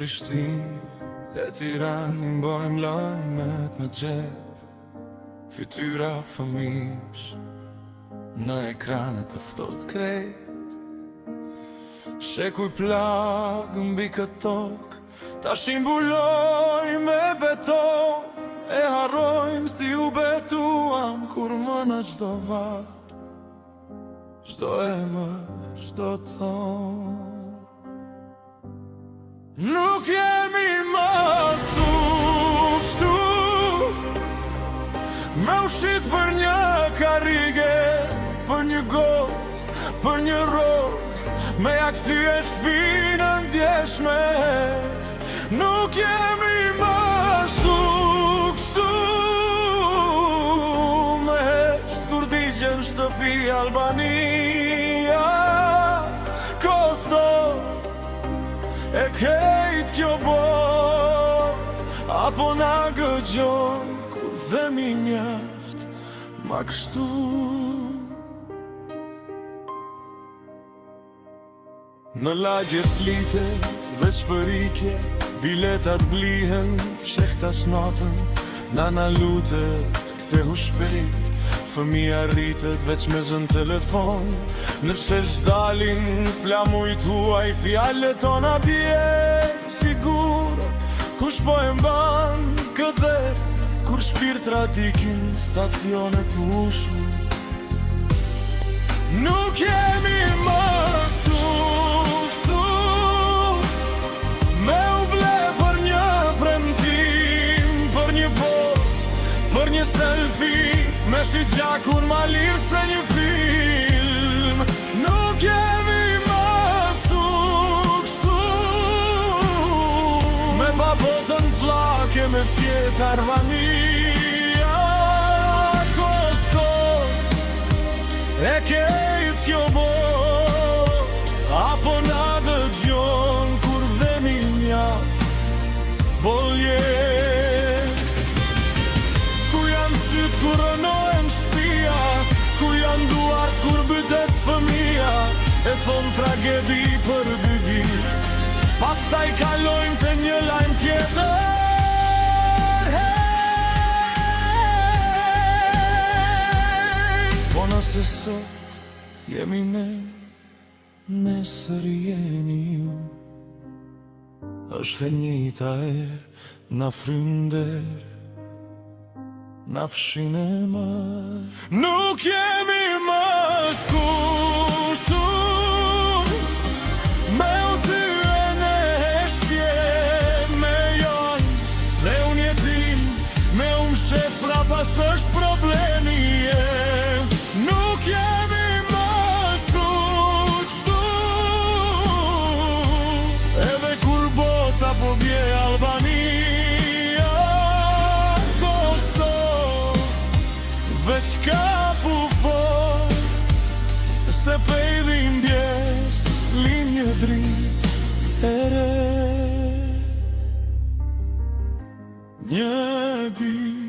Prishtinë e Tiranë mbojmë lajmet në xhep, fytyra fëmijësh në ekranet të ftohtë krejt. Shekuj plagë mbi këtë tokë, tash i mbulojmë me beton, e harrojmë si u betuam kur më në çdo varë, çdo emër, çdo ton. Nuk jemi më kështu, me ushit për një karrige, për një gotë, për një rogë, me ja kthye shpinën ndjeshmes. Nuk jemi më kështu, me hesht kur digjen shtëpi Albania, Kosovë e kejt kjo bot, apo na gëgjon kur themi mjaft ma kështu. Në lagje flitet veç për ikje, biletat blihen fshehtas natën, nana lutet kthehu shpejt, fëmija rritet veç me zën telefon. Nëse s'dalin flamujt huaj, fjallet tona bje sigur, kush po e mban këtë, kur shpirtrat ikin stacionet ushu. Nuk jemi më kështu, me u ble për një premtim, për një post, për një selfie, me shi gjakun ma lirë se një film. Nuk jemi më kështu, me pa botën flake, me fjet Armania, Kosovë e kejt kjo bot, apo na dëgjon kur dhemi mjaft boljet. Ku janë syt kur rënohen shtëpia, ku janë duart kur bytet fëmia, e thon tragedi për 2 ditë, pastaj kalojmë te një lajm tjetër. Po nëse sot jemi ne, nesër jeni ju, është e njëjta erë, na fryn der, na fshin e marë. Nuk jemi më kështu, me u thye në heshtje, me janë dhe unë jetim, me unë shef prapas është problemi jem. Nuk jemi më kështu, edhe kur bota po bje Albania, Kosovë veç ka pu fort, se pejdhin bjes linje drit e re. Një dit